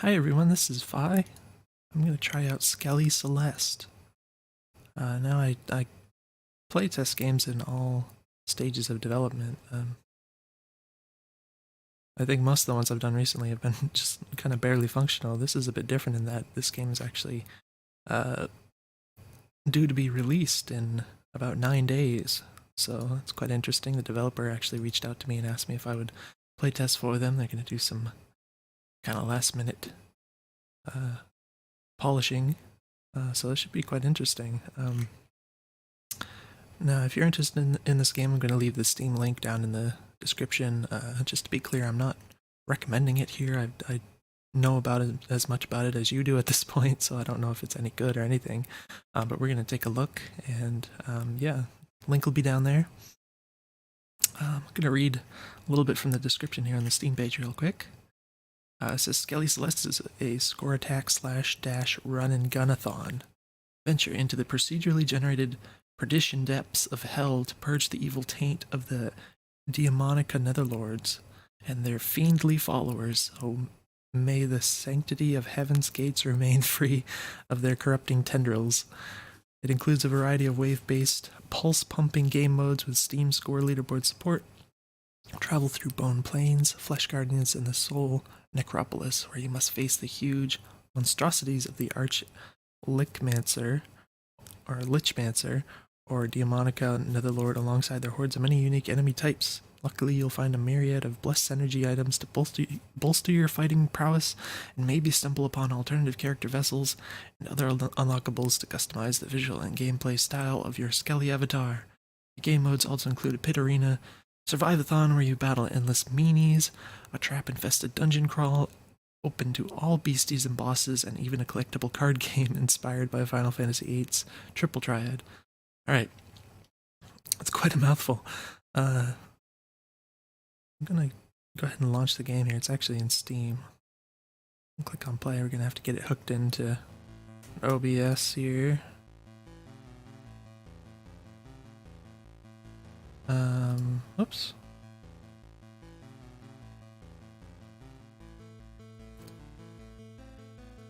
Hi everyone, this is Vi. I'm going to try out Skelly Selest. Now I playtest games in all stages of development. I think most of the ones I've done recently have been just kind of barely functional. This is a bit different in that this game is actually uh, due to be released in about 9 days. So it's quite interesting. The developer actually reached out to me and asked me if I would playtest for them. They're going to do some kind of last minute polishing. So this should be quite interesting. Now, if you're interested in this game, I'm going to leave the Steam link down in the description. Just to be clear, I'm not recommending it here. I know about it as much about it as you do at this point, so I don't know if it's any good or anything. But we're going to take a look, and yeah, link will be down there. I'm going to read a little bit from the description here on the Steam page real quick. It says Skelly Selest is a score attack / dash run and gunathon. Venture into the procedurally generated perdition depths of hell to purge the evil taint of the Demonica Netherlords and their fiendly followers. Oh, may the sanctity of heaven's gates remain free of their corrupting tendrils. It includes a variety of wave-based, pulse-pumping game modes with Steam score leaderboard support. Travel through Bone Plains, Flesh Guardians, and the Soul Necropolis, where you must face the huge monstrosities of the Arch Lichmancer, or Demonica Netherlord alongside their hordes of many unique enemy types. Luckily, you'll find a myriad of blessed energy items to bolster your fighting prowess, and maybe stumble upon alternative character vessels and other unlockables to customize the visual and gameplay style of your Skelly avatar. The game modes also include a pit arena, Survive-a-thon where you battle endless meanies, a trap-infested dungeon crawl open to all beasties and bosses, and even a collectible card game inspired by Final Fantasy VIII's Triple Triad. Alright, that's quite a mouthful. I'm gonna go ahead and launch the game here. It's actually in Steam. Click on play. We're gonna have to get it hooked into OBS here. Oops.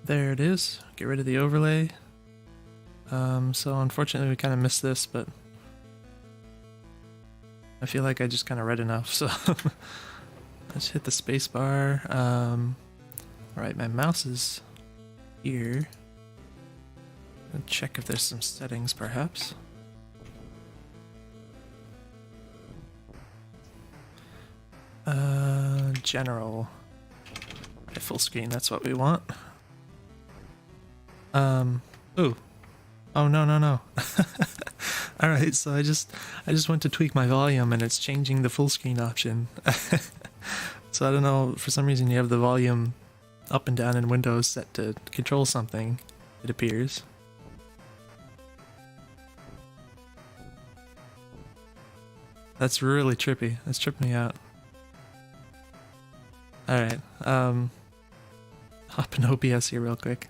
There it is. Get rid of the overlay. So unfortunately we kind of missed this, but I feel like I just kind of read enough, so let's hit the space bar. Alright, my mouse is here. I'll check if there's some settings, perhaps. General. Okay, full screen, that's what we want. Ooh. Oh, no. Alright, so I just went to tweak my volume and it's changing the full screen option. So I don't know, for some reason you have the volume up and down in Windows set to control something, it appears. That's really trippy. That's tripped me out. Alright, hop in OBS here real quick.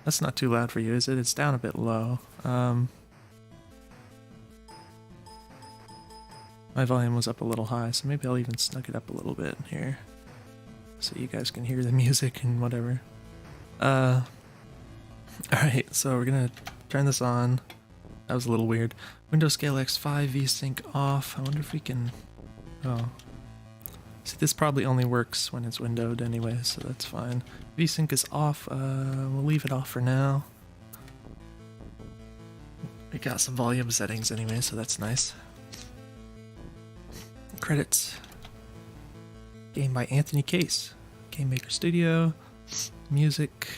That's not too loud for you, is it? It's down a bit low. My volume was up a little high, so maybe I'll even snug it up a little bit here, so you guys can hear the music and whatever. Alright, so we're gonna turn this on. That was a little weird. Windows Scale X5 VSync off. I wonder if we can... Oh. See, this probably only works when it's windowed anyway, so that's fine. VSync is off. We'll leave it off for now. We got some volume settings anyway, so that's nice. Credits. Game by Anthony Case. Game Maker Studio. Music.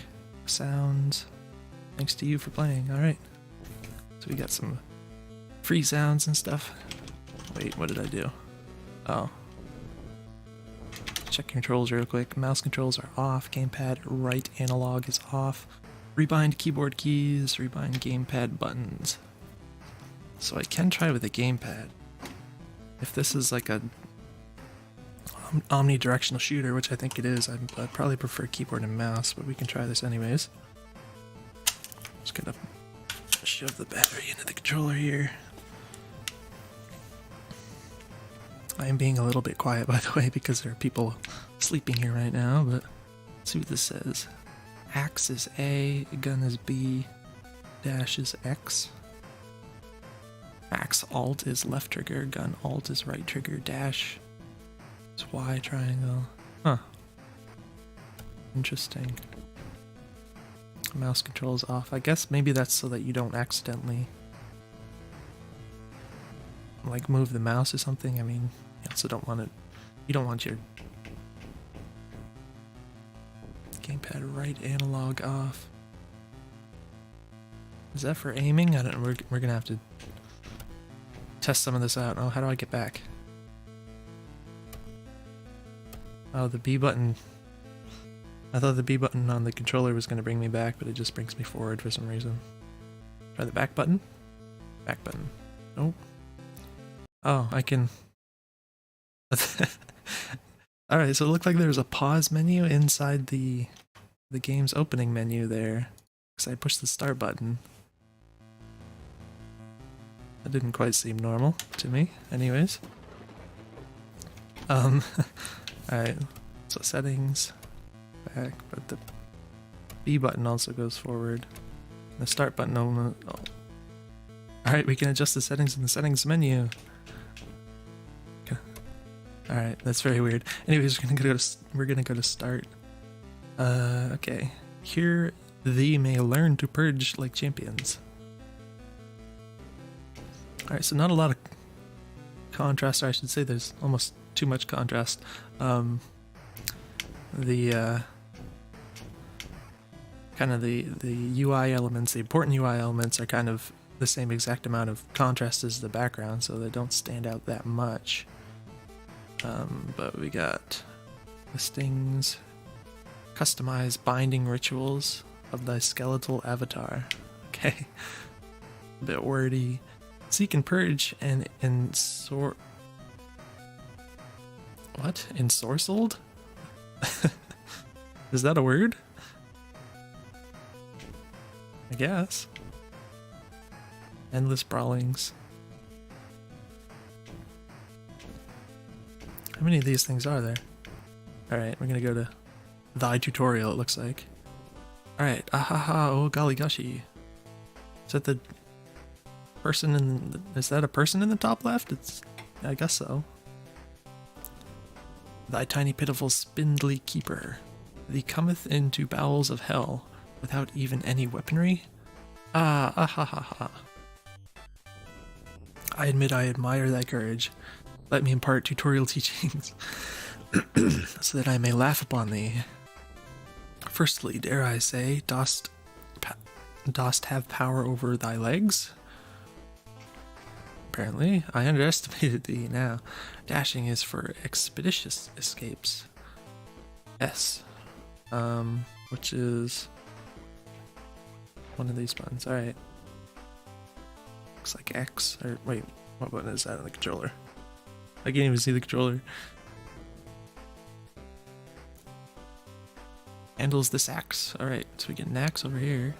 Sounds. Thanks to you for playing. Alright. So we got some free sounds and stuff. Wait, what did I do? Oh. Check controls real quick. Mouse controls are off. Gamepad right analog is off. Rebind keyboard keys. Rebind gamepad buttons. So I can try with a gamepad. If this is like a omnidirectional shooter, which I think it is, I'd probably prefer keyboard and mouse, but we can try this anyways. Just gonna shove the battery into the controller here. I am being a little bit quiet, by the way, because there are people sleeping here right now, but see what this says. Axe is A, gun is B, dash is X. Axe alt is left trigger, gun alt is right trigger, dash is Y, triangle. Huh. Interesting. Mouse controls off. I guess maybe that's so that you don't accidentally like move the mouse or something. I mean, you also don't want it. You don't want your gamepad right analog off. Is that for aiming? I don't know. We're gonna have to test some of this out. Oh, how do I get back? Oh, the B button. I thought the B button on the controller was gonna bring me back, but it just brings me forward for some reason. Try the back button. Back button. Nope. Oh, I can. Alright, so it looked like there was a pause menu inside the game's opening menu there. Because I pushed the start button. That didn't quite seem normal to me, anyways. Alright, so settings, back, but the B button also goes forward. The start button, oh. Alright, we can adjust the settings in the settings menu. Alright, that's very weird. Anyways, we're gonna go to start. Okay. Here thee may learn to purge like champions. Alright, so not a lot of contrast, or I should say there's almost too much contrast. Kind of the UI elements, the important UI elements are kind of the same exact amount of contrast as the background, so they don't stand out that much. But we got listings, customize binding rituals of thy skeletal avatar. Okay, a bit wordy. Seek and purge and what? Ensorcelled? Is that a word? I guess. Endless brawlings. How many of these things are there? Alright, we're gonna go to thy tutorial, it looks like. Alright, ahaha, oh golly gushy. Is that the person in is that a person in the top left? I guess so. Thy tiny pitiful spindly keeper. Thee cometh into bowels of hell without even any weaponry? Ahahaha. I admit I admire thy courage. Let me impart tutorial teachings, so that I may laugh upon thee. Firstly, dare I say, dost have power over thy legs? Apparently, I underestimated thee now. Dashing is for expeditious escapes. S. Which is one of these buttons. Alright. Looks like X, or wait, what button is that on the controller? I can't even see the controller. Handles this axe. Alright, so we get an axe over here.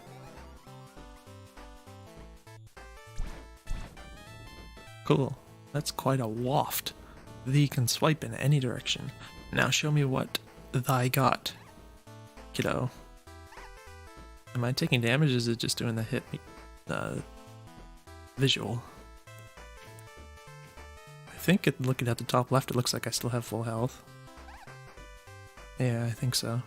Cool. That's quite a waft. Thee can swipe in any direction. Now show me what thy got, kiddo. Am I taking damage, or is it just doing the hit visual? I think looking at the top left, it looks like I still have full health. Yeah, I think so.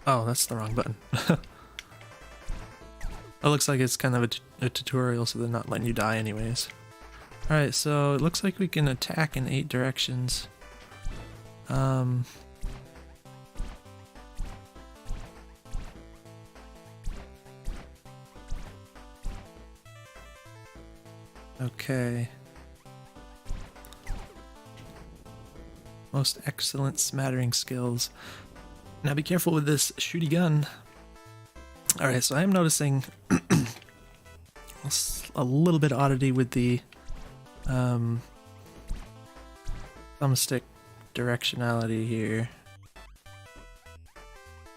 Oh, that's the wrong button. It looks like it's kind of a tutorial, so they're not letting you die anyways. Alright, so it looks like we can attack in 8 directions. Okay. Most excellent smattering skills. Now be careful with this shooty gun. Alright, so I am noticing a little bit oddity with the thumbstick directionality here.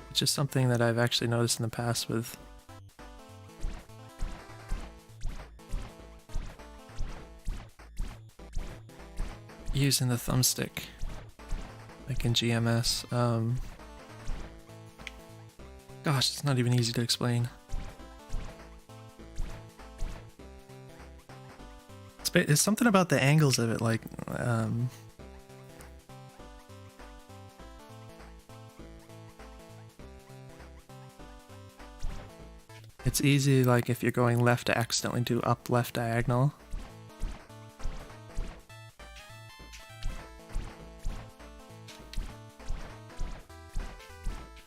It's just something that I've actually noticed in the past with using the thumbstick. like in GMS. Gosh, it's not even easy to explain. It's something about the angles of it, like, it's easy, like, if you're going left to accidentally do up left diagonal.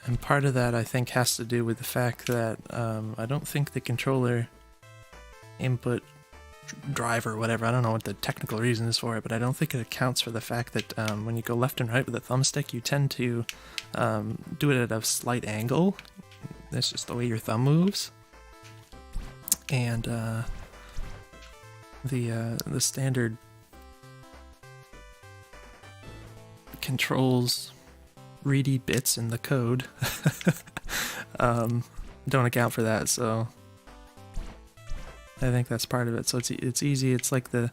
And part of that, I think, has to do with the fact that I don't think the controller input driver or whatever, I don't know what the technical reason is for it, but I don't think it accounts for the fact that when you go left and right with the thumbstick, you tend to do it at a slight angle. That's just the way your thumb moves. And the standard controls ready bits in the code don't account for that, so I think that's part of it. So it's easy. It's like the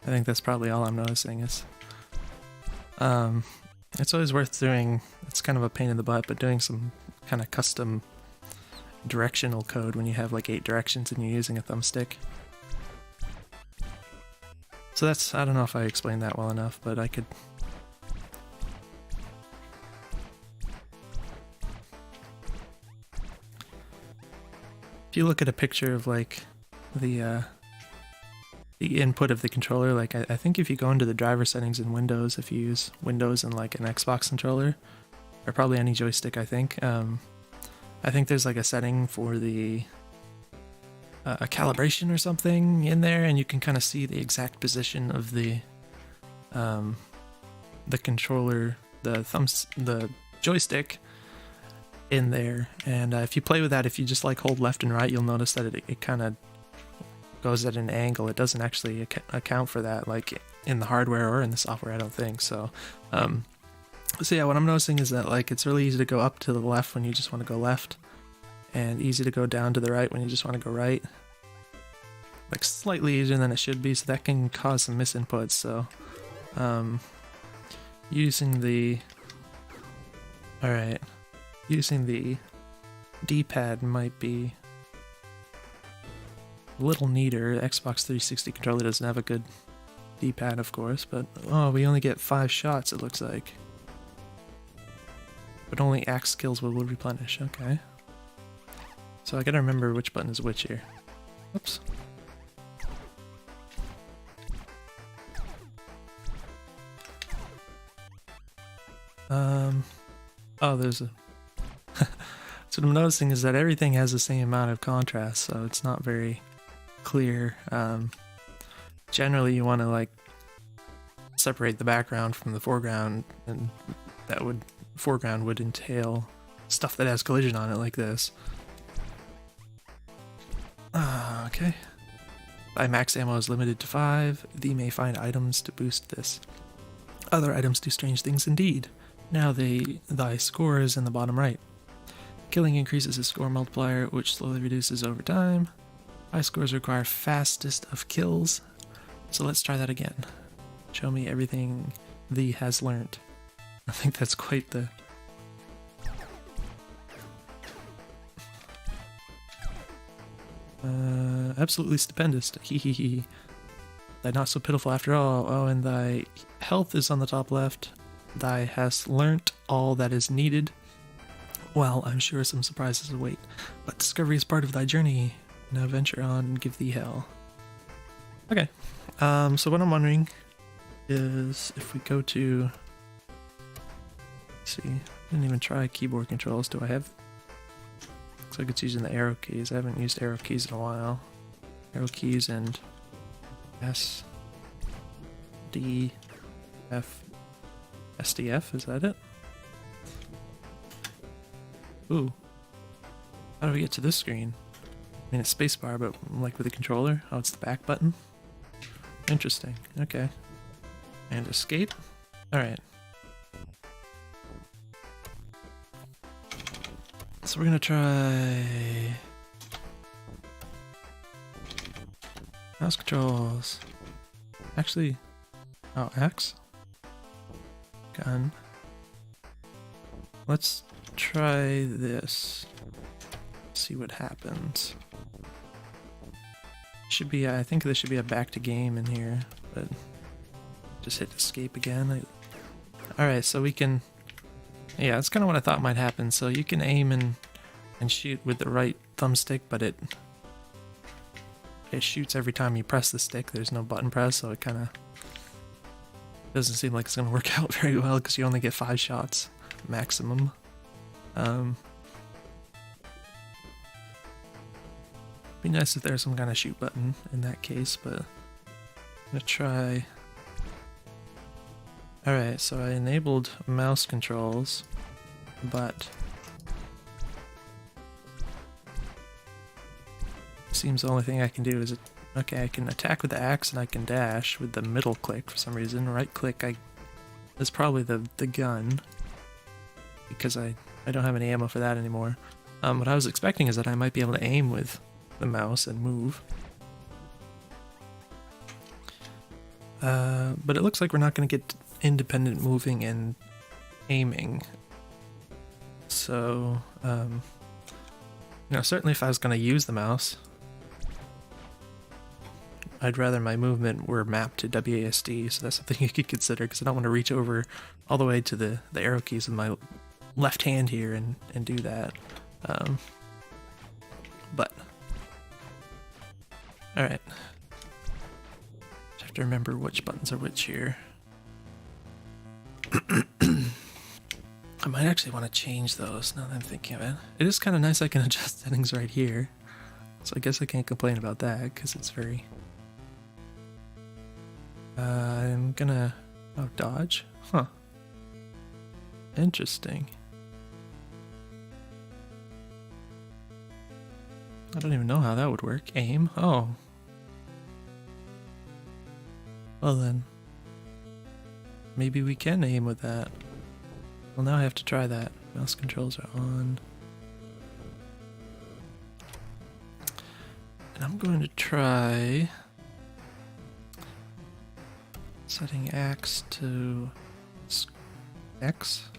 I think that's probably all I'm noticing is it's always worth doing. It's kind of a pain in the butt, but doing some kind of custom directional code when you have like 8 directions and you're using a thumbstick. So that's, I don't know if I explained that well enough, but I could. If you look at a picture of like the input of the controller, like I think if you go into the driver settings in Windows, if you use Windows and like an Xbox controller, or probably any joystick, I think there's like a setting for the a calibration or something in there, and you can kind of see the exact position of the controller, the joystick in there. And if you play with that, if you just like hold left and right, you'll notice that it kind of goes at an angle. It doesn't actually account for that, like in the hardware or in the software, I don't think. So yeah, what I'm noticing is that like it's really easy to go up to the left when you just want to go left, and easy to go down to the right when you just want to go right. Like slightly easier than it should be, so that can cause some misinputs. So using the D-pad might be a little neater. Xbox 360 controller doesn't have a good D-pad, of course, but oh, we only get 5 shots, it looks like. But only axe skills will replenish, okay. So I gotta remember which button is which here. Oops. Oh, there's a... So what I'm noticing is that everything has the same amount of contrast, so it's not very clear. Generally you want to like separate the background from the foreground, and foreground would entail stuff that has collision on it, like this. Okay. Thy max ammo is limited to 5. Thee may find items to boost this. Other items do strange things indeed. Now thy score is in the bottom right. Killing increases the score multiplier, which slowly reduces over time. High scores require fastest of kills. So let's try that again. Show me everything thee has learnt. I think that's quite the... absolutely stupendous. Hehehe. Thy not so pitiful after all. Oh, and thy health is on the top left. Thy hast learnt all that is needed. Well, I'm sure some surprises await, but discovery is part of thy journey. Now venture on and give thee hell. Okay, so what I'm wondering is if we go to... Let's see, I didn't even try keyboard controls. Do I have... Looks like it's using the arrow keys. I haven't used arrow keys in a while. Arrow keys and S, D, F, SDF, is that it? Ooh. How do we get to this screen? I mean, it's spacebar, but like with the controller. Oh, it's the back button? Interesting. Okay. And escape? Alright. So we're gonna try... Mouse controls. Actually, oh, X? Gun. Let's try this. See what happens. Should be, I think there should be a back to game in here, but just hit escape again. Alright, so we can, yeah, that's kind of what I thought might happen. So you can aim and shoot with the right thumbstick, but it shoots every time you press the stick. There's no button press, so it kind of doesn't seem like it's going to work out very well because you only get 5 shots maximum. Be nice if there's some kind of shoot button in that case, but I'm gonna try. Alright, so I enabled mouse controls, but seems the only thing I can do is, okay, I can attack with the axe and I can dash with the middle click for some reason. Right click is probably the gun, because I don't have any ammo for that anymore. What I was expecting is that I might be able to aim with the mouse and move. But it looks like we're not going to get independent moving and aiming. So, you know, certainly if I was going to use the mouse, I'd rather my movement were mapped to WASD, so that's something you could consider, because I don't want to reach over all the way to the arrow keys with my left hand here and do that. But alright. Just have to remember which buttons are which here. I might actually want to change those now that I'm thinking of it. It is kind of nice I can adjust settings right here. So I guess I can't complain about that, because it's very... I'm gonna... Oh, dodge? Huh. Interesting. I don't even know how that would work. Aim? Oh. Well then. Maybe we can aim with that. Well, now I have to try that. Mouse controls are on. And I'm going to try setting axe to X,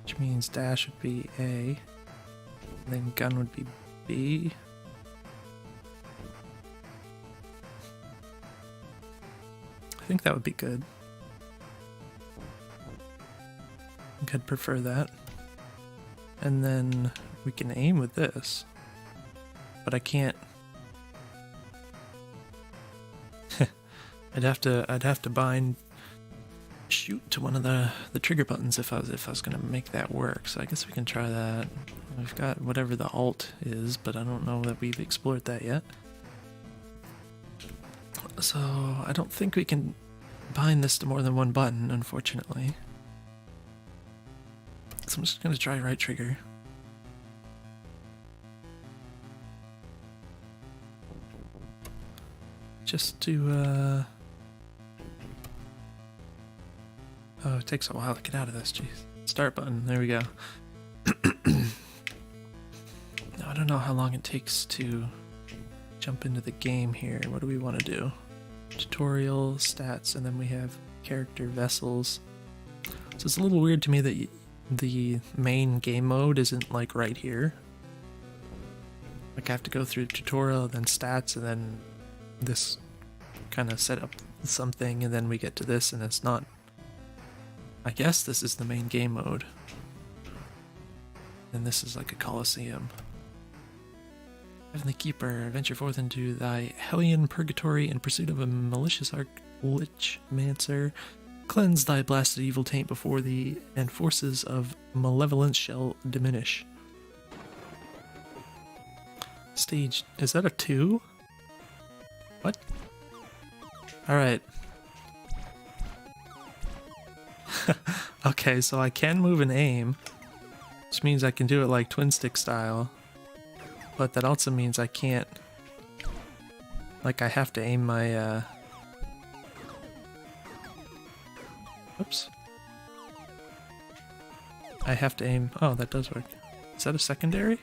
which means dash would be A, and then gun would be B. I think that would be good. I think I'd prefer that. And then we can aim with this, but I can't. I'd have to bind shoot to one of the trigger buttons if I was gonna make that work. So I guess we can try that. We've got whatever the alt is, but I don't know that we've explored that yet. So I don't think we can bind this to more than one button, unfortunately. So I'm just gonna try right trigger. Just to oh, it takes a while to get out of this, jeez. Start button, there we go. Now I don't know how long it takes to jump into the game here. What do we want to do? Tutorial, stats, and then we have character vessels. So it's a little weird to me that the main game mode isn't like right here. Like I have to go through tutorial, then stats, and then this kind of set up something, and then we get to this, and it's not. I guess this is the main game mode. And this is like a coliseum. Heavenly Keeper, venture forth into thy Hellion purgatory in pursuit of a malicious Lich-mancer. Cleanse thy blasted evil taint before thee, and forces of malevolence shall diminish. Stage, is that a 2? What? Alright. Okay, so I can move and aim, which means I can do it like twin stick style, but that also means I can't, like I have to aim my, oops. I have to aim, oh, that does work. Is that a secondary?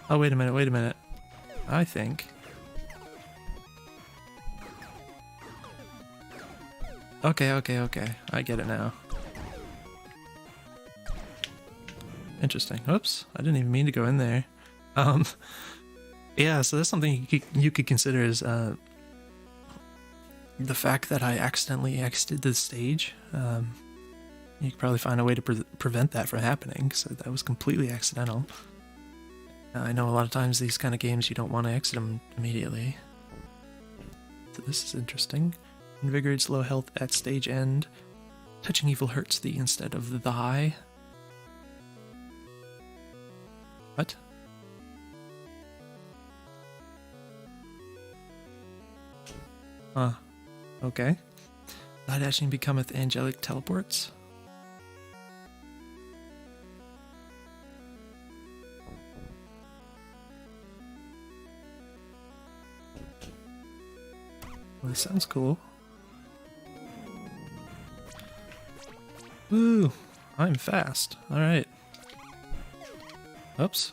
Oh, wait a minute, wait a minute. I think. Okay, I get it now. Interesting. Oops, I didn't even mean to go in there. Yeah, so that's something you could consider as the fact that I accidentally exited the stage. You could probably find a way to prevent that from happening, so that was completely accidental. I know a lot of times these kind of games you don't want to exit them immediately. So this is interesting. Invigorates low health at stage end. Touching evil hurts thee instead of the thy. What? Huh. Okay. Thy dashing becometh angelic teleports. Well, this sounds cool. Woo! I'm fast. Alright. Oops.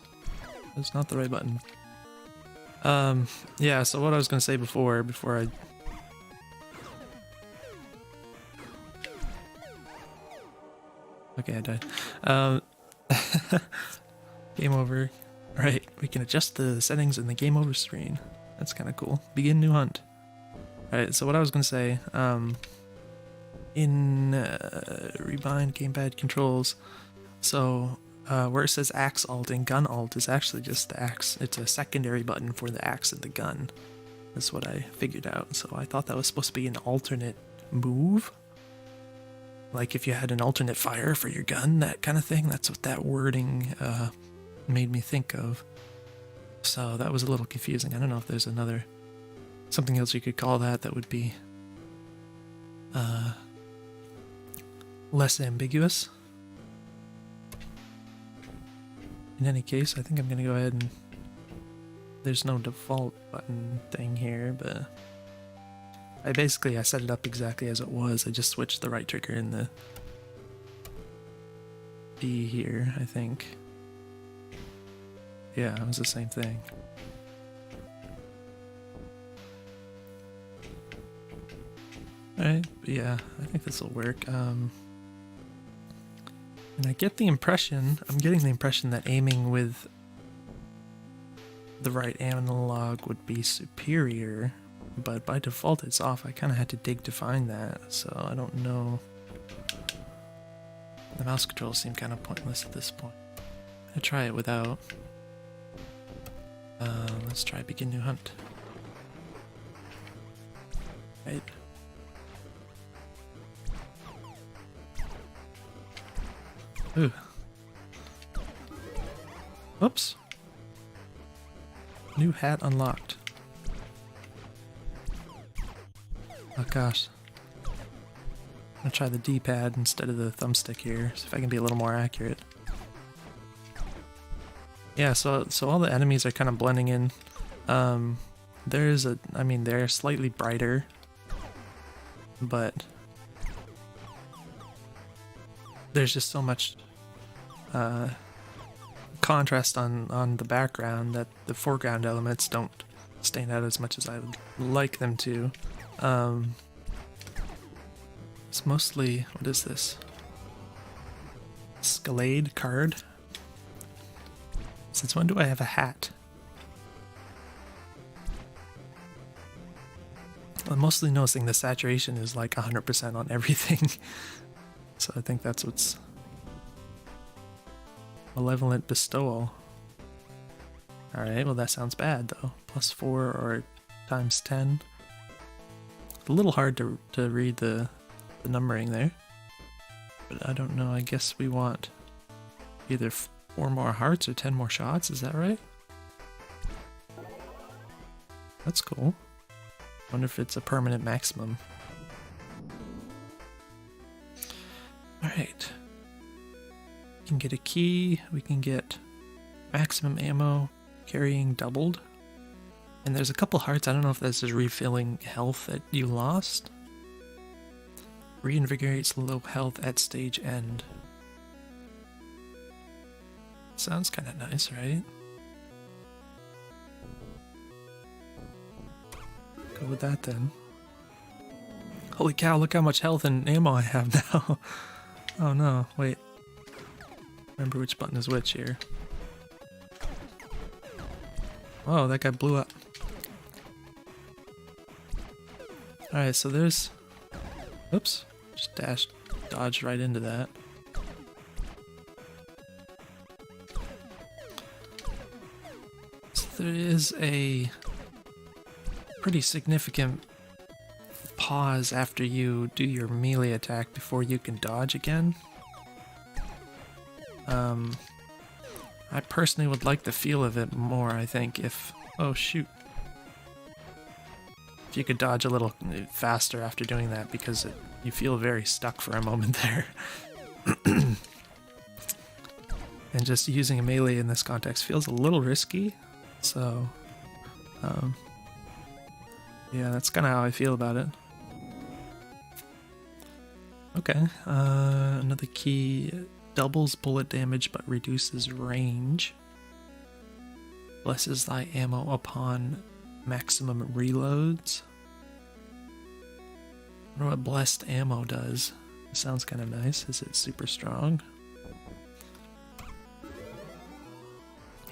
That's not the right button. Yeah, so what I was gonna say before I... Okay, I died. Game over. Alright, we can adjust the settings in the game over screen. That's kinda cool. Begin new hunt. Alright, so what I was gonna say, in Rebind Gamepad controls, so where it says axe alt and gun alt is actually just the axe. It's a secondary button for the axe and the gun. That's what I figured out. So I thought that was supposed to be an alternate move. Like if you had an alternate fire for your gun, that kind of thing. That's what that wording made me think of. So that was a little confusing. I don't know if there's something else you could call that would be less ambiguous. In any case, I think I'm gonna go ahead and... There's no default button thing here, but I set it up exactly as it was. I just switched the right trigger in the B here, I think. Yeah, it was the same thing. Alright, yeah, I think this will work. And I get the impression, I'm getting the impression that aiming with the right analog would be superior, but by default it's off. I kind of had to dig to find that, so I don't know. The mouse controls seem kind of pointless at this point. I'll try it without. Let's try begin new hunt. Right. Ooh. Oops. New hat unlocked. Oh gosh. I'm gonna try the D-pad instead of the thumbstick here, see if I can be a little more accurate. Yeah, so all the enemies are kind of blending in. They're slightly brighter, but there's just so much contrast on the background that the foreground elements don't stand out as much as I would like them to. It's mostly, what is this? Skelly card? Since when do I have a hat? I'm mostly noticing the saturation is like 100% on everything. So I think that's what's... Malevolent bestowal. Alright, well that sounds bad though. +4 or times 10. It's a little hard to read the numbering there. But I don't know, I guess we want either 4 more hearts or 10 more shots, is that right? That's cool. Wonder if it's a permanent maximum. Alright. We can get a key, we can get maximum ammo, carrying doubled. And there's a couple hearts, I don't know if this is refilling health that you lost. Reinvigorates low health at stage end. Sounds kinda nice, right? go with that then. Holy cow, look how much health and ammo I have now. Oh no, wait. Remember which button is which here. Oh, that guy blew up. Alright, so there's... Oops. Just dodged right into that. So there is a pretty significant pause after you do your melee attack before you can dodge again. I personally would like the feel of it more, I think, if... Oh, shoot. If you could dodge a little faster after doing that, because you feel very stuck for a moment there. And just using a melee in this context feels a little risky, so... yeah, that's kind of how I feel about it. Okay, another key... Doubles bullet damage but reduces range. Blesses thy ammo upon maximum reloads. I wonder what blessed ammo does. It sounds kind of nice. Is it super strong?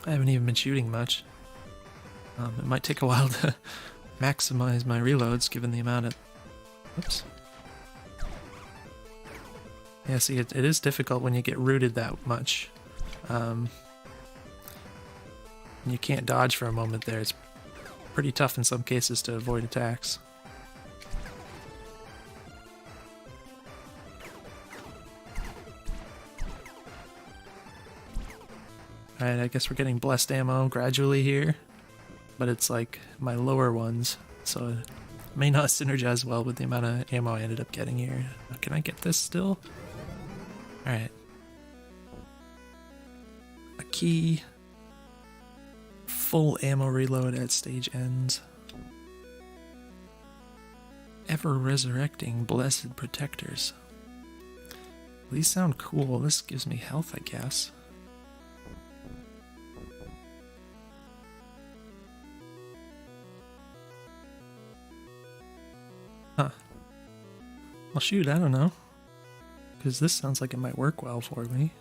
I haven't even been shooting much. It might take a while to maximize my reloads given the amount of... Oops. Yeah, see, it is difficult when you get rooted that much. You can't dodge for a moment there. It's pretty tough in some cases to avoid attacks. Alright, I guess we're getting blessed ammo gradually here. But it's like my lower ones, so it may not synergize well with the amount of ammo I ended up getting here. Can I get this still? Alright. A key. Full ammo reload at stage ends. Ever resurrecting blessed protectors. These sound cool. This gives me health, I guess. Huh. Well, shoot, I don't know. Because this sounds like it might work well for me.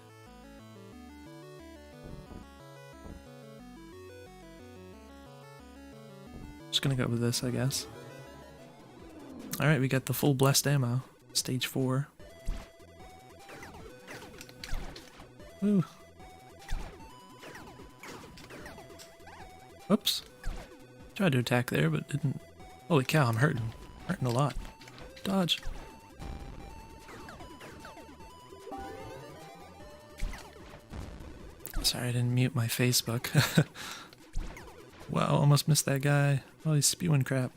Just gonna go with this, I guess. Alright, we got the full blessed ammo. Stage 4. Woo. Oops. Tried to attack there, but didn't. Holy cow, I'm hurting. Hurting a lot. Dodge. Sorry, I didn't mute my Facebook. Wow, almost missed that guy. Oh, he's spewing crap.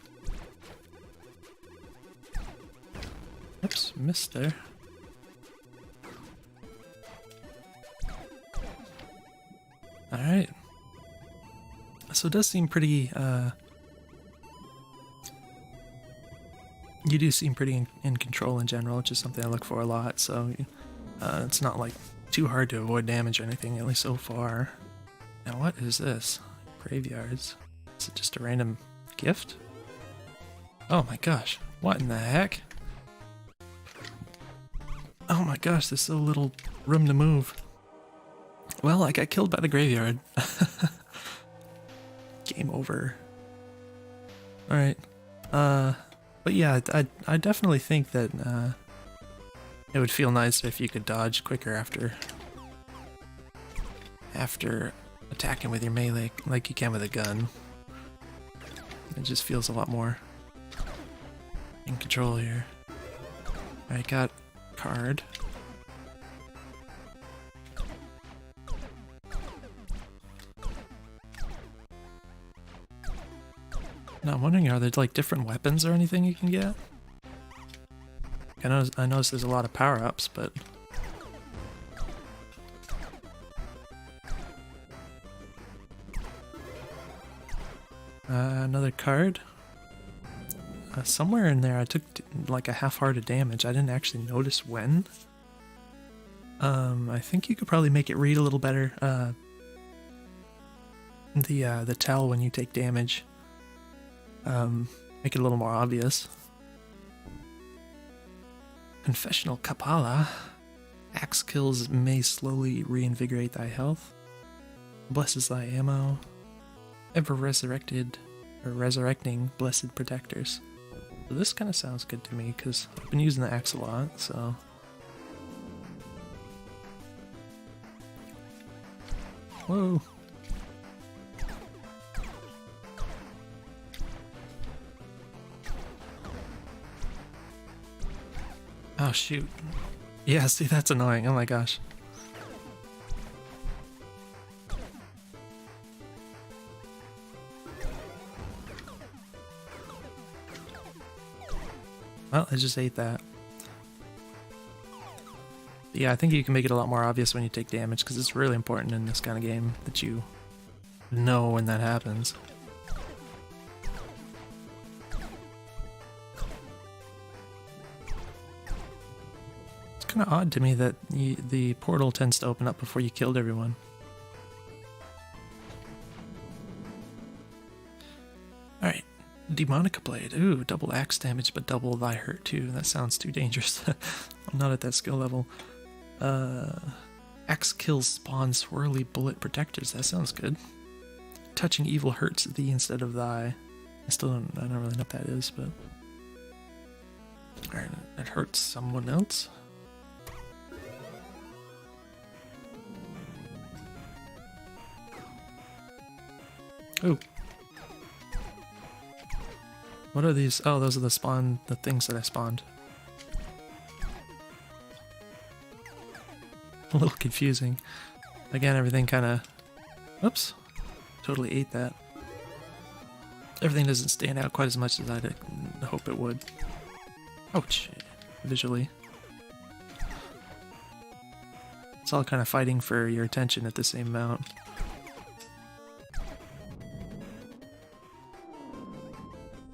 Oops, missed there. Alright. So it does seem pretty, you do seem pretty in control in general, which is something I look for a lot, so it's not like too hard to avoid damage or anything, at least so far. Now what is this? Graveyards. Is it just a random gift? Oh my gosh, what in the heck? Oh my gosh, there's so little room to move. Well, I got killed by the graveyard. Game over. Alright. But yeah, I definitely think that it would feel nice if you could dodge quicker after attacking with your melee like you can with a gun. It just feels a lot more in control here. I got card. Now I'm wondering, are there like different weapons or anything you can get? I noticed there's a lot of power-ups, but... another card. Somewhere in there I took like a half-hearted damage. I didn't actually notice when. I think you could probably make it read a little better. The tell when you take damage. Make it a little more obvious. Confessional Kapala. Axe kills may slowly reinvigorate thy health. Blesses thy ammo. Ever resurrected, or resurrecting blessed protectors. So this kind of sounds good to me, because I've been using the axe a lot, so... Whoa! Oh shoot. Yeah, see, that's annoying. Oh my gosh. Well, I just ate that. Yeah, I think you can make it a lot more obvious when you take damage, because it's really important in this kind of game that you know when that happens. It's kind of odd to me that the portal tends to open up before you killed everyone. Alright, Demonica Blade. Ooh, double axe damage, but double thy hurt too. That sounds too dangerous. I'm not at that skill level. Axe kills spawn swirly bullet protectors. That sounds good. Touching evil hurts thee instead of thy. I don't really know what that is, but... Alright, it hurts someone else. Ooh. What are these? Oh, those are the things that I spawned. A little confusing. Again, everything kind of... Oops. Totally ate that. Everything doesn't stand out quite as much as I'd hope it would. Ouch. Visually. It's all kind of fighting for your attention at the same amount.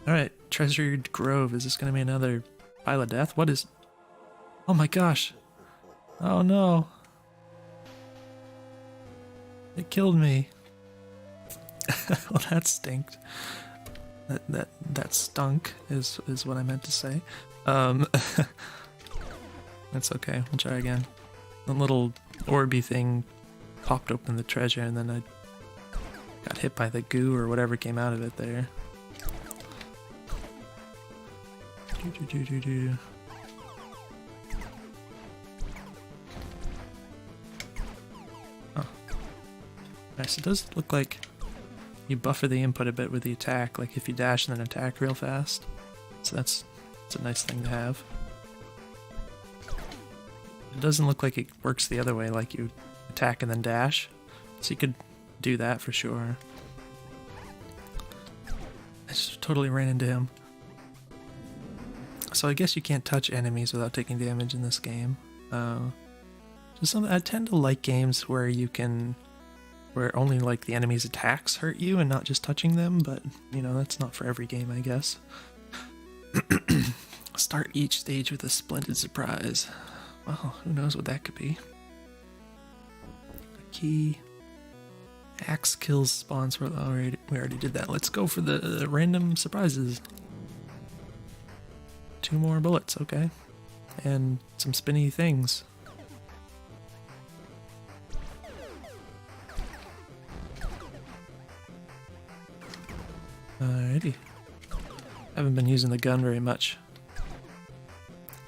Alright, Treasured Grove. Is this going to be another pile of death? What is... Oh my gosh. Oh no. It killed me. Well, that stinked. That stunk is what I meant to say. That's okay. We'll try again. The little orby thing popped open the treasure, and then I got hit by the goo or whatever came out of it there. Oh. Nice. It does look like you buffer the input a bit with the attack, like if you dash and then attack real fast. So that's a nice thing to have. It doesn't look like it works the other way, like you attack and then dash. So you could do that for sure. I just totally ran into him. So I guess you can't touch enemies without taking damage in this game. Just something I tend to like games where you can, where only like the enemy's attacks hurt you and not just touching them. But you know, that's not for every game, I guess. Start each stage with a splendid surprise. Well, who knows what that could be? A key. Axe kills spawns. We already did that. Let's go for the random surprises. 2 more bullets, okay. And some spinny things. Alrighty. Haven't been using the gun very much.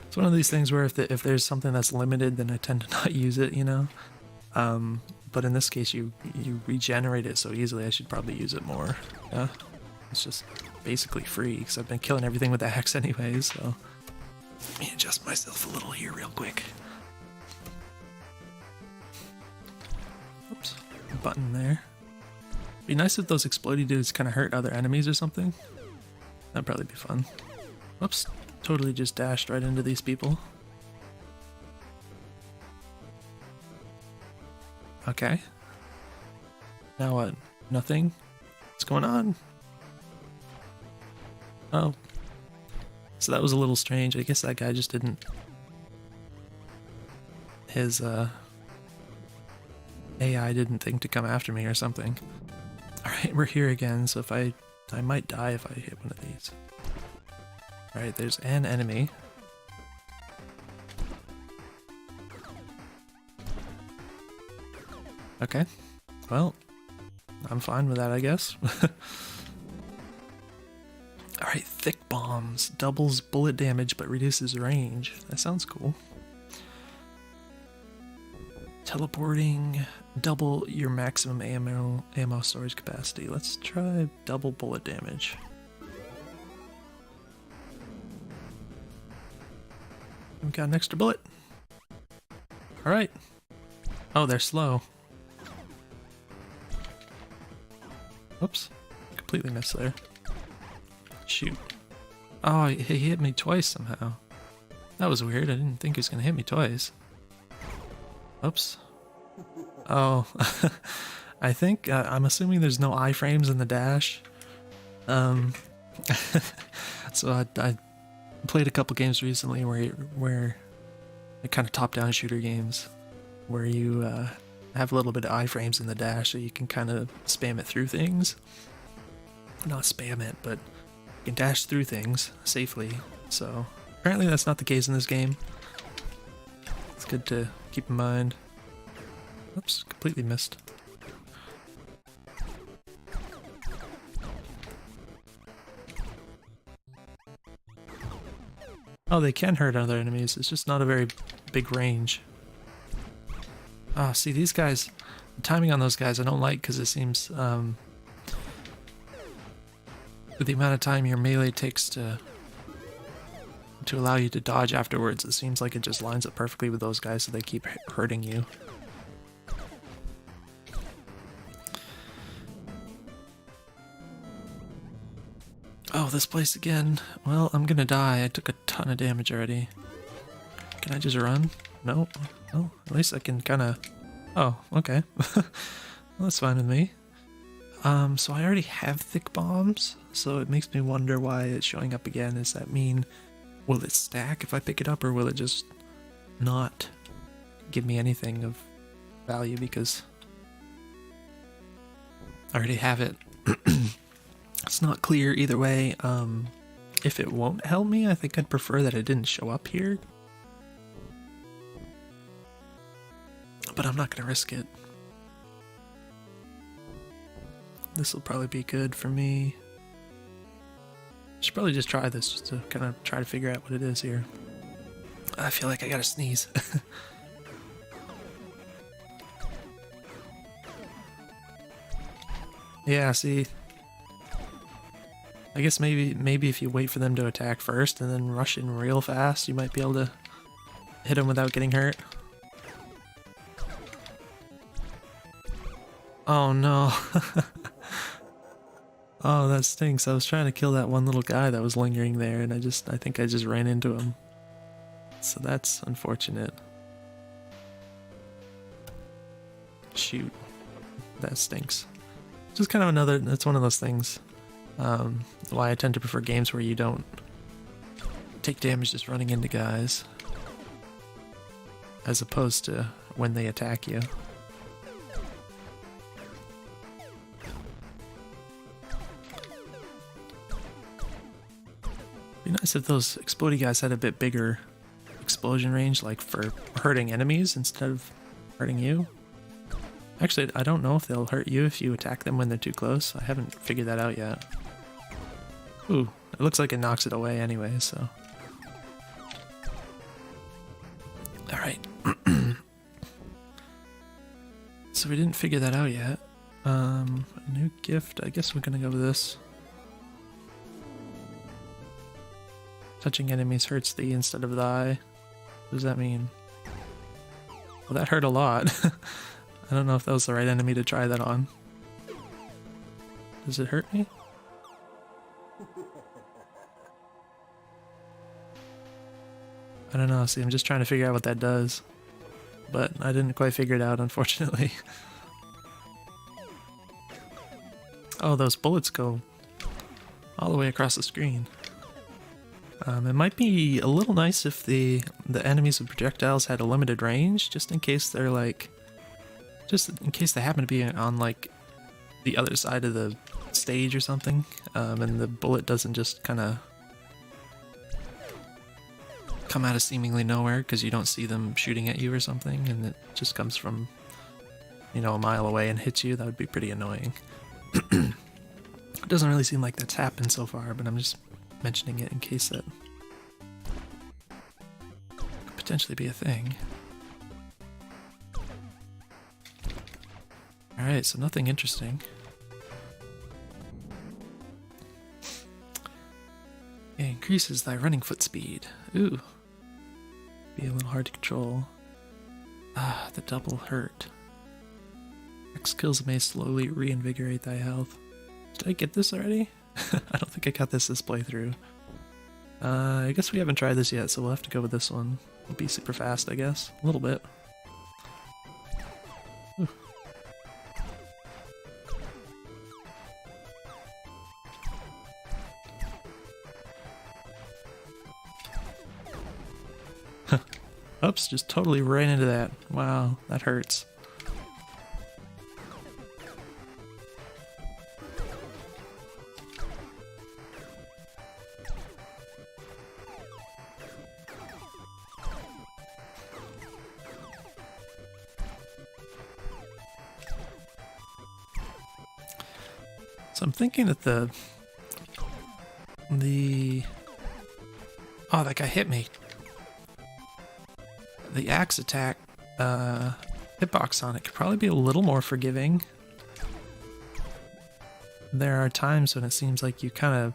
It's one of these things where if there's something that's limited, then I tend to not use it, you know? But in this case, you regenerate it so easily, I should probably use it more. Yeah? It's just basically free, because I've been killing everything with the axe anyways, so... Let me adjust myself a little here real quick. Oops. Button there. Be nice if those explodey dudes kind of hurt other enemies or something. That'd probably be fun. Whoops. Totally just dashed right into these people. Okay. Now what? Nothing? What's going on? Oh. So that was a little strange. I guess that guy just didn't... His, AI didn't think to come after me or something. Alright, we're here again, so if I might die if I hit one of these. Alright, there's an enemy. Okay, well, I'm fine with that, I guess. Alright, thick bombs. Doubles bullet damage but reduces range. That sounds cool. Teleporting. Double your maximum ammo storage capacity. Let's try double bullet damage. We've got an extra bullet. Alright. Oh, they're slow. Oops. Completely missed there. Shoot. Oh, he hit me twice somehow. That was weird. I didn't think he was going to hit me twice. Oops. Oh. I think, I'm assuming there's no iframes in the dash. So I played a couple games recently where kind of top-down shooter games where you have a little bit of iframes in the dash so you can kind of spam it through things. Not spam it, but you can dash through things safely. So apparently that's not the case in this game. It's good to keep in mind. Oops, completely missed. Oh, they can hurt other enemies, it's just not a very big range. Ah, see these guys, the timing on those guys I don't like because it seems, with the amount of time your melee takes to allow you to dodge afterwards, it seems like it just lines up perfectly with those guys so they keep hurting you. Oh, this place again. Well, I'm gonna die. I took a ton of damage already. Can I just run? No. Oh, at least I can kinda... Oh, okay. Well, that's fine with me. So I already have thick bombs, so it makes me wonder why it's showing up again. Does that mean... Will it stack if I pick it up, or will it just not give me anything of value because I already have it? It's not clear either way. If it won't help me, I think I'd prefer that it didn't show up here. But I'm not gonna risk it. This will probably be good for me. Should probably just try this just to kind of try to figure out what it is here. I feel like I gotta sneeze. Yeah, see. I guess maybe if you wait for them to attack first and then rush in real fast, you might be able to hit them without getting hurt. Oh no. Oh, that stinks. I was trying to kill that one little guy that was lingering there and I think I just ran into him. So that's unfortunate. Shoot. That stinks. Just kind of it's one of those things. Why I tend to prefer games where you don't take damage just running into guys, as opposed to when they attack you. Be nice if those explodey guys had a bit bigger explosion range, like for hurting enemies instead of hurting you. Actually, I don't know if they'll hurt you if you attack them when they're too close. I haven't figured that out yet. Ooh, it looks like it knocks it away anyway, so... Alright. So we didn't figure that out yet. A new gift, I guess we're gonna go with this. Touching enemies hurts thee instead of thy. What does that mean? Well, that hurt a lot. I don't know if that was the right enemy to try that on. Does it hurt me? I don't know, see, I'm just trying to figure out what that does. But I didn't quite figure it out, unfortunately. Oh, those bullets go all the way across the screen. It might be a little nice if the enemies with projectiles had a limited range, just in case they're like... Just in case they happen to be on like the other side of the stage or something, and the bullet doesn't just kind of come out of seemingly nowhere because you don't see them shooting at you or something, and it just comes from, you know, a mile away and hits you. That would be pretty annoying. It doesn't really seem like that's happened so far, but I'm just mentioning it in case that could potentially be a thing. Alright, so nothing interesting. It increases thy running foot speed. Ooh. Be a little hard to control. Ah, the double hurt. X kills may slowly reinvigorate thy health. Did I get this already? I don't think I got this playthrough. I guess we haven't tried this yet, so we'll have to go with this one. It'll be super fast, I guess. A little bit. Ooh. Oops, just totally ran into that. Wow, that hurts. So I'm thinking that oh, that guy hit me. The axe attack hitbox on it could probably be a little more forgiving. There are times when it seems like you kind of,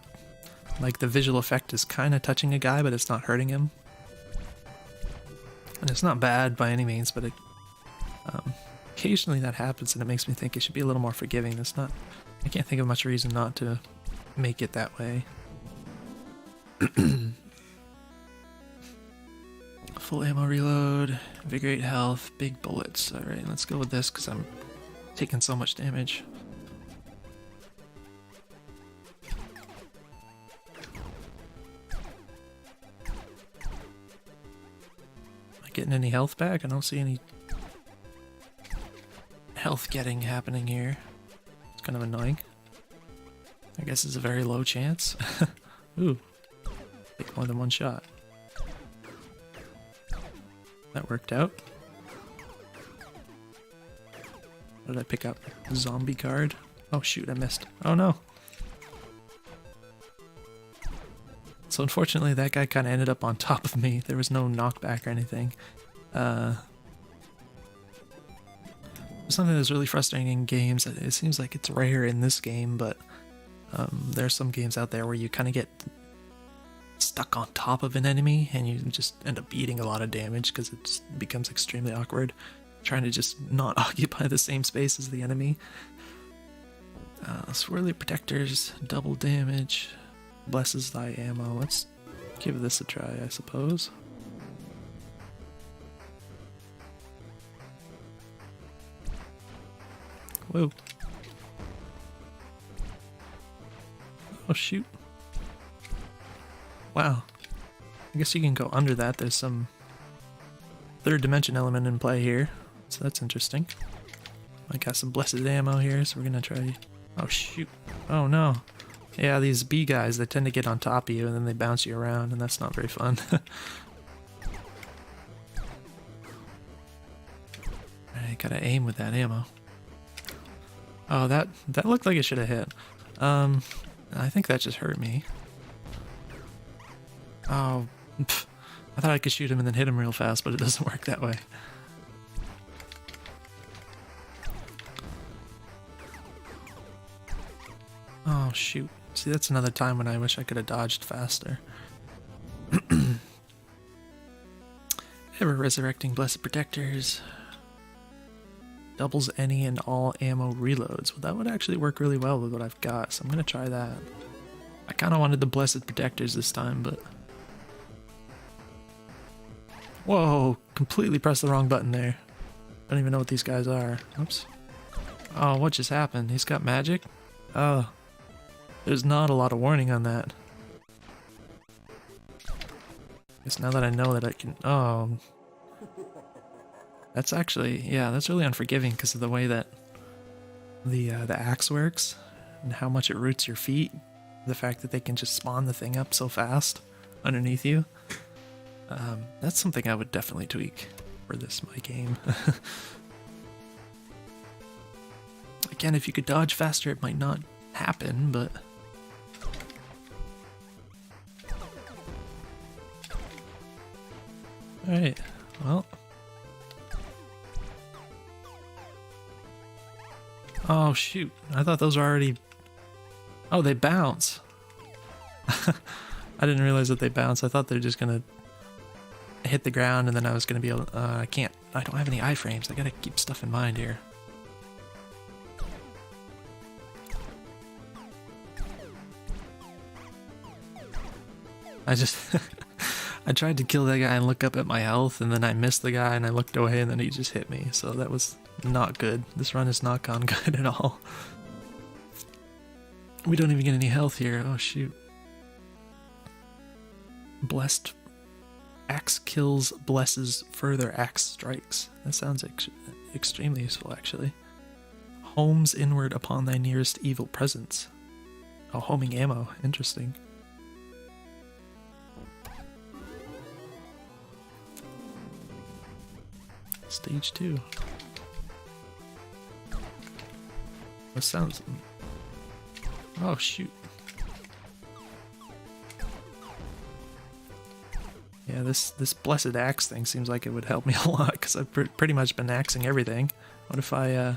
like the visual effect is kind of touching a guy, but it's not hurting him. And it's not bad by any means, but occasionally that happens and it makes me think it should be a little more forgiving. It's not, I can't think of much reason not to make it that way. Full ammo reload, invigorate health, big bullets. Alright, let's go with this because I'm taking so much damage. Am I getting any health back? I don't see any health getting happening here. It's kind of annoying. I guess it's a very low chance. Ooh, take more than one shot. That worked out. What did I pick up? Zombie card? Oh shoot, I missed. Oh no. So unfortunately that guy kind of ended up on top of me. There was no knockback or anything. Something that's really frustrating in games, it seems like it's rare in this game, but there are some games out there where you kind of get stuck on top of an enemy and you just end up eating a lot of damage because it becomes extremely awkward trying to just not occupy the same space as the enemy. Swirly protectors, double damage, blesses thy ammo. Let's give this a try, I suppose. Whoa. Oh shoot. Wow. I guess you can go under that. There's some third dimension element in play here. So that's interesting. I got some blessed ammo here, so we're gonna try... Oh shoot. Oh no. Yeah, these bee guys, they tend to get on top of you and then they bounce you around, and that's not very fun. I gotta aim with that ammo. Oh, that looked like it should have hit. I think that just hurt me. Oh, pff, I thought I could shoot him and then hit him real fast, but it doesn't work that way. Oh shoot. See, that's another time when I wish I could have dodged faster. Ever resurrecting blessed protectors. Doubles any and all ammo reloads. Well, that would actually work really well with what I've got, so I'm gonna try that. I kind of wanted the blessed protectors this time, but... Whoa, completely pressed the wrong button there. I don't even know what these guys are. Oops. Oh, what just happened? He's got magic? Oh. There's not a lot of warning on that. Guess now that I know that I can... Oh. That's actually... Yeah, that's really unforgiving because of the way that the axe works and how much it roots your feet. The fact that they can just spawn the thing up so fast underneath you. That's something I would definitely tweak for this my game. Again, if you could dodge faster, it might not happen, but... Alright, well... Oh shoot, I thought those were already... Oh, they bounce! I didn't realize that they bounce. I thought they're just gonna hit the ground and then I was gonna be able... I don't have any iframes. I gotta keep stuff in mind here. I tried to kill that guy and look up at my health, and then I missed the guy and I looked away and then he just hit me. So that was not good. This run has not gone good at all. We don't even get any health here. Oh shoot. Blessed axe kills, blesses, further axe strikes. That sounds extremely useful actually. Homes inward upon thy nearest evil presence. Oh, homing ammo. Interesting. Stage 2. That sounds... Oh shoot. Yeah, this blessed axe thing seems like it would help me a lot, because I've pretty much been axing everything. What if I, yeah,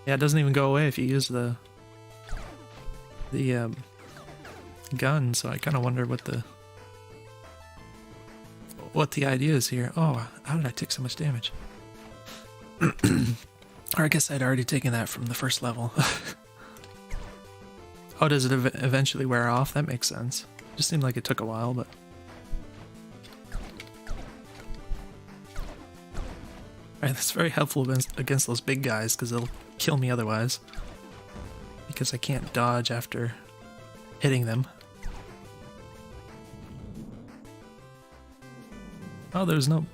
it doesn't even go away if you use the gun, so I kind of wonder what the idea is here. Oh, how did I take so much damage? Or I guess I'd already taken that from the first level. Oh, does it eventually wear off? That makes sense. Just seemed like it took a while, but... Alright, that's very helpful against those big guys, because they'll kill me otherwise. Because I can't dodge after hitting them. Oh, there's no...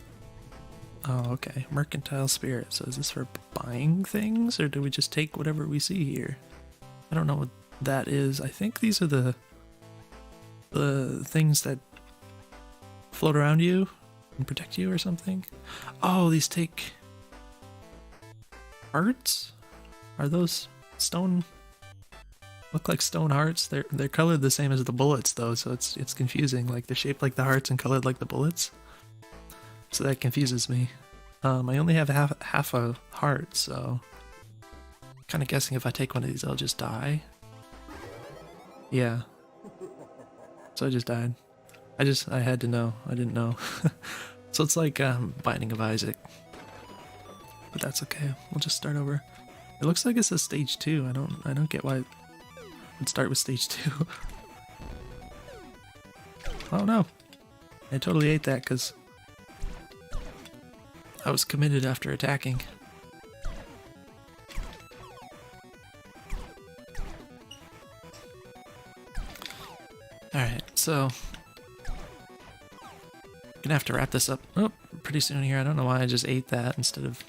Oh, okay. Mercantile spirit. So is this for buying things, or do we just take whatever we see here? I don't know what that is. I think these are the things that float around you and protect you or something. Oh, these take hearts? Are those stone? Look like stone hearts. They're colored the same as the bullets though, so it's confusing. Like they're shaped like the hearts and colored like the bullets. So that confuses me. I only have half a heart, so kind of guessing if I take one of these, I'll just die. Yeah. So I just died. I had to know. I didn't know. So it's like Binding of Isaac. But that's okay. We'll just start over. It looks like it's a stage 2. I don't get why it would start with stage 2. Oh no. I totally ate that because I was committed after attacking. Alright, so gonna have to wrap this up pretty soon here. I don't know why I just ate that instead of...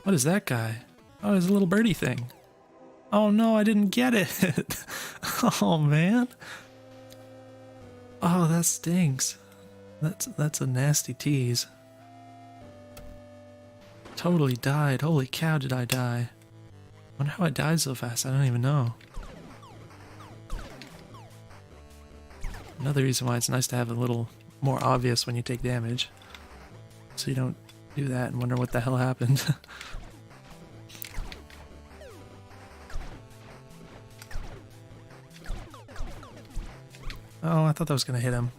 What is that guy? Oh, it's a little birdie thing. Oh no, I didn't get it. Oh man. Oh, that stinks. That's a nasty tease. Totally died. Holy cow, did I die. Wonder how I died so fast. I don't even know. Another reason why it's nice to have a little more obvious when you take damage. So you don't do that and wonder what the hell happened. Oh, I thought that was gonna hit him.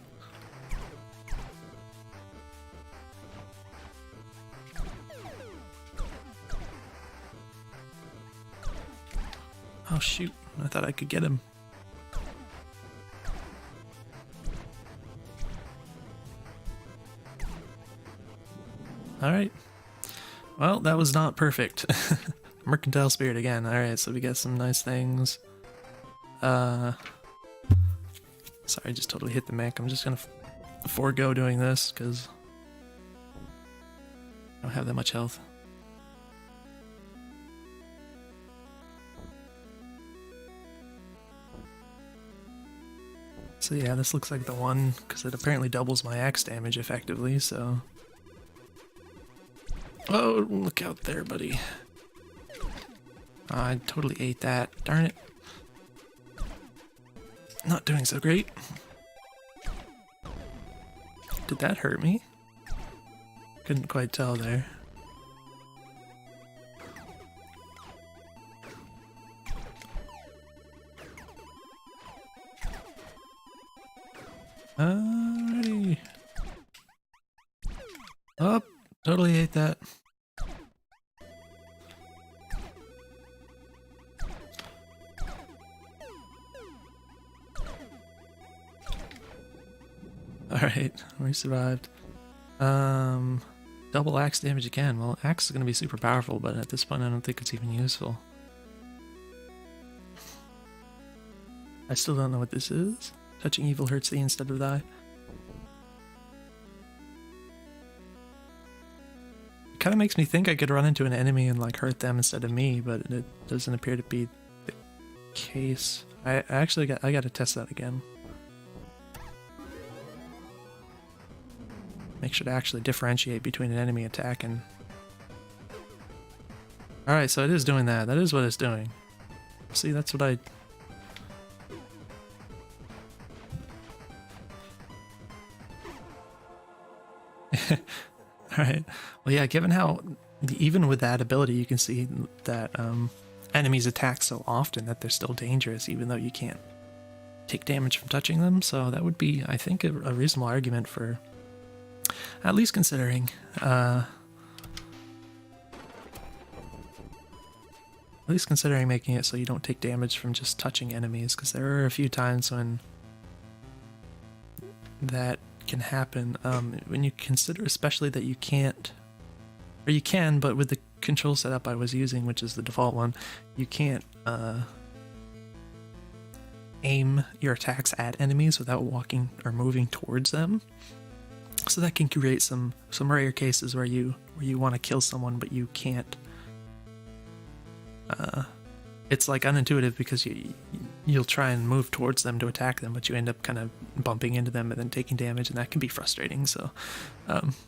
Oh shoot, I thought I could get him. Alright. Well, that was not perfect. Mercantile spirit again. Alright, so we got some nice things. Sorry, I just totally hit the mech. I'm just gonna forego doing this, because I don't have that much health. So yeah, this looks like the one, because it apparently doubles my axe damage effectively, so... Oh, look out there, buddy. I totally ate that. Darn it. Not doing so great. Did that hurt me? Couldn't quite tell there. Alrighty. Oh, totally ate that. Alright, we survived. Double axe damage again. Well, axe is going to be super powerful, but at this point I don't think it's even useful. I still don't know what this is. Touching evil hurts thee instead of thy. It kind of makes me think I could run into an enemy and like hurt them instead of me, but it doesn't appear to be the case. I got to test that again. Make sure to actually differentiate between an enemy attack and... Alright, so it is doing that. That is what it's doing. See, that's what I... Alright. Well, yeah, given how... Even with that ability, you can see that enemies attack so often that they're still dangerous, even though you can't take damage from touching them. So that would be, I think, a reasonable argument for... At least considering, making it so you don't take damage from just touching enemies, because there are a few times when that can happen. When you consider especially that you can't, or you can, but with the control setup I was using, which is the default one, you can't aim your attacks at enemies without walking or moving towards them. So that can create some rare cases where you want to kill someone but you can't. It's like unintuitive because you'll try and move towards them to attack them, but you end up kind of bumping into them and then taking damage, and that can be frustrating. So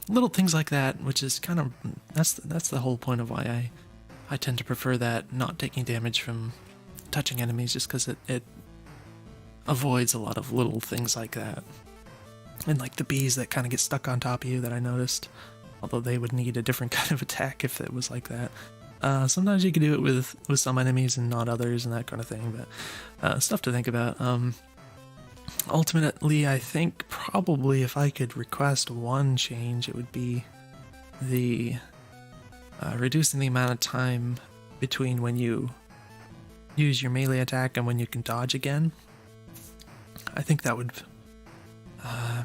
little things like that, which is kind of that's the whole point of why I tend to prefer that, not taking damage from touching enemies, just because it avoids a lot of little things like that. And like the bees that kind of get stuck on top of you that I noticed, although they would need a different kind of attack if it was like that. Sometimes you can do it with some enemies and not others and that kind of thing, but stuff to think about. Ultimately, I think probably if I could request one change, it would be the reducing the amount of time between when you use your melee attack and when you can dodge again. I think that would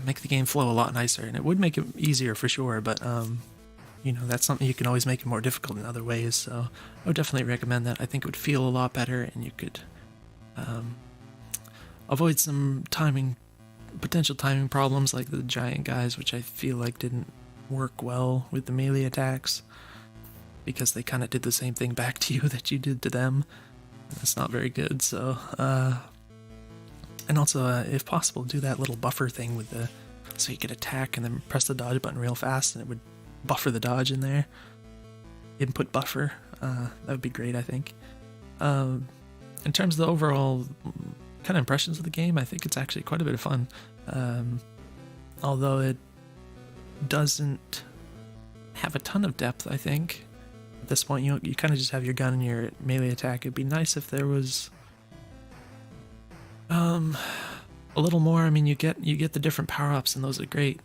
make the game flow a lot nicer, and it would make it easier for sure, but you know, that's something you can always make it more difficult in other ways, so I would definitely recommend that. I think it would feel a lot better, and you could avoid some potential timing problems like the giant guys, which I feel like didn't work well with the melee attacks, because they kind of did the same thing back to you that you did to them. That's not very good, so and also, if possible, do that little buffer thing with so you could attack and then press the dodge button real fast and it would buffer the dodge in there. Input buffer, that would be great, I think. In terms of the overall kind of impressions of the game, I think it's actually quite a bit of fun. Although it doesn't have a ton of depth, I think. At this point, you kind of just have your gun and your melee attack. It'd be nice if there was a little more. I mean, you get the different power-ups, and those are great.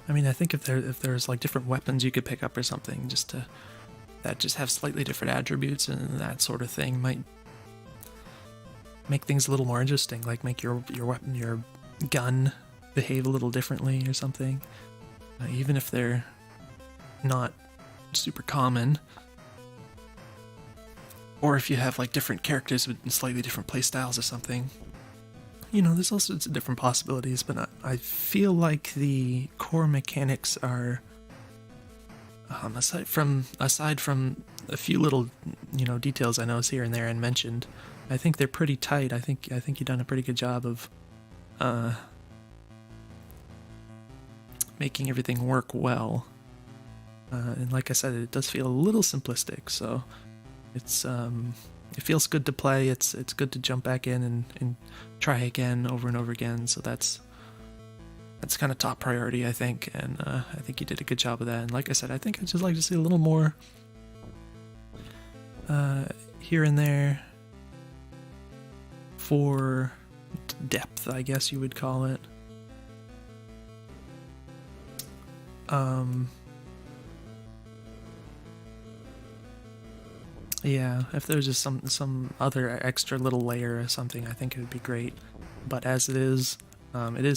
I mean, I think if there's like different weapons you could pick up or something, that just have slightly different attributes and that sort of thing, might make things a little more interesting. Like make your weapon, your gun, behave a little differently or something. Even if they're not super common. Or if you have like different characters with slightly different playstyles or something. You know, there's all sorts of different possibilities, but I feel like the core mechanics are, aside from a few little, details I noticed here and there and mentioned. I think they're pretty tight. I think you've done a pretty good job of making everything work well. And like I said, it does feel a little simplistic, so it's it feels good to play. It's good to jump back in and try again over and over again. So that's kind of top priority, I think, and I think you did a good job of that. And like I said, I think I'd just like to see a little more here and there for depth, I guess you would call it. Yeah, if there's just some other extra little layer or something, I think it would be great. But as it is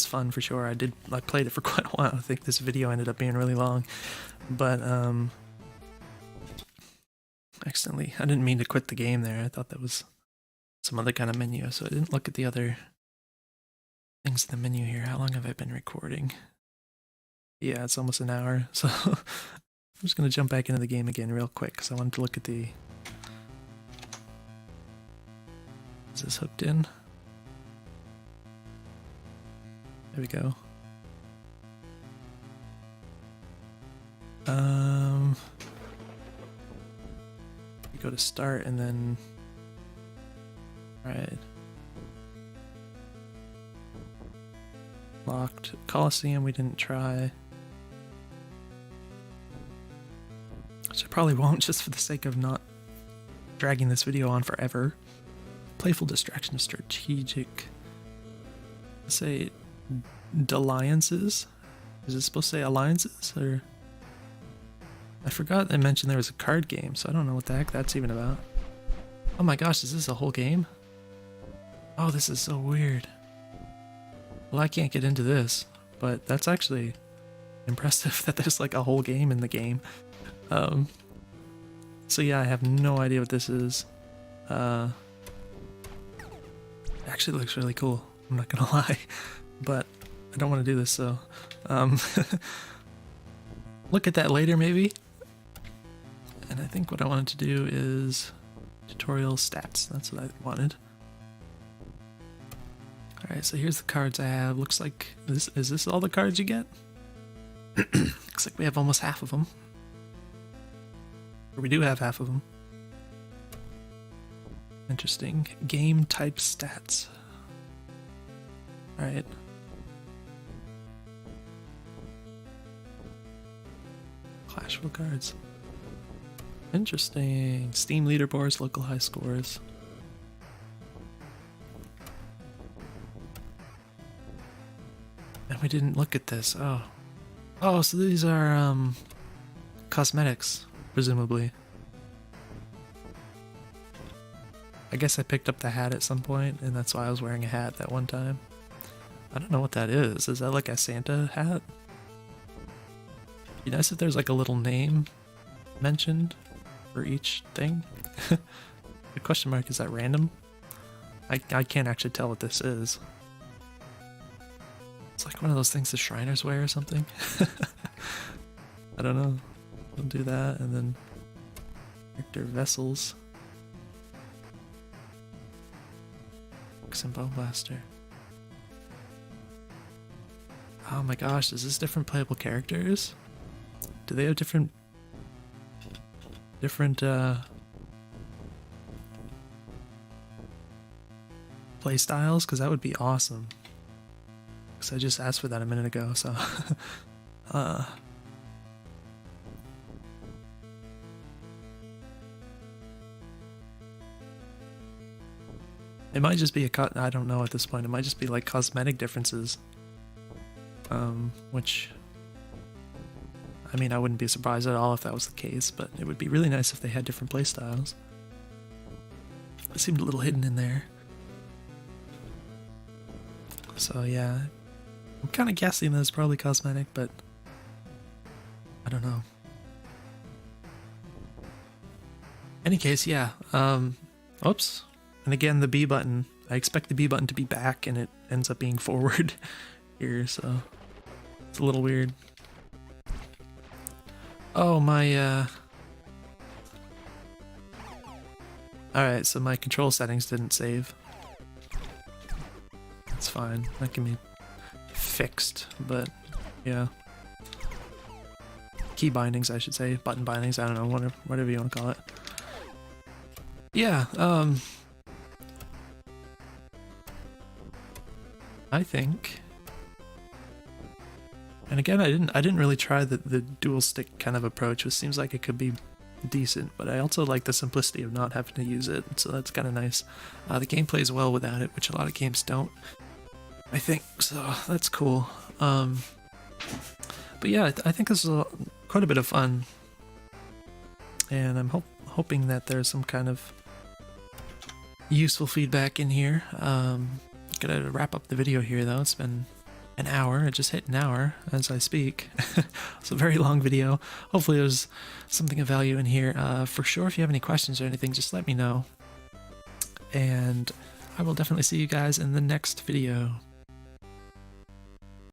fun for sure. I played it for quite a while. I think this video ended up being really long, but accidentally, I didn't mean to quit the game there. I thought that was some other kind of menu, so I didn't look at the other things in the menu here. How long have I been recording? Yeah, it's almost an hour, so I'm just gonna jump back into the game again real quick because I wanted to look at the... Is this hooked in? There we go. You go to start and then... Alright. Locked. Coliseum we didn't try. Which I probably won't, just for the sake of not dragging this video on forever. Playful distraction of strategic... Let's say... Dalliances? Is it supposed to say alliances, or... I forgot I mentioned there was a card game, so I don't know what the heck that's even about. Oh my gosh, is this a whole game? Oh, this is so weird. Well, I can't get into this, but that's actually impressive that there's like a whole game in the game. So yeah, I have no idea what this is. It actually looks really cool, I'm not gonna lie, but I don't want to do this, so look at that later maybe. And I think what I wanted to do is tutorial stats. That's what I wanted. Alright, so here's the cards I have. Looks like is this all the cards you get? Looks like we have almost half of them. Or we do have half of them. Interesting. Game type stats. Alright. Clashful cards. Interesting. Steam leaderboards, local high scores. And we didn't look at this. Oh. Oh, so these are cosmetics, presumably. I guess I picked up the hat at some point, and that's why I was wearing a hat that one time. I don't know what that is. Is that like a Santa hat? Be nice if there's like a little name mentioned for each thing. The question mark, is that random? I can't actually tell what this is. It's like one of those things the Shriners wear or something. I don't know. We'll do that, and then character vessels. And Bone Blaster. Oh my gosh, is this different playable characters? Do they have different play styles? Because that would be awesome. Because I just asked for that a minute ago, so it might just be I don't know at this point. It might just be like cosmetic differences. Which, I mean, I wouldn't be surprised at all if that was the case, but it would be really nice if they had different playstyles. It seemed a little hidden in there. So yeah, I'm kind of guessing that it's probably cosmetic, but I don't know. Any case, yeah. Oops. And again, the B button. I expect the B button to be back, and it ends up being forward here, so it's a little weird. Oh, my Alright, so my control settings didn't save. That's fine. That can be fixed, but yeah. Key bindings, I should say. Button bindings, I don't know, whatever you want to call it. Yeah, I think... And again, I didn't really try the dual stick kind of approach, which seems like it could be decent, but I also like the simplicity of not having to use it, so that's kind of nice. The game plays well without it, which a lot of games don't, I think, so that's cool. But yeah, I think this is quite a bit of fun, and I'm hoping that there's some kind of useful feedback in here. Gonna wrap up the video here though. It's been an hour. It just hit an hour as I speak. It's a very long video. Hopefully there's something of value in here. For sure, if you have any questions or anything, just let me know. And I will definitely see you guys in the next video.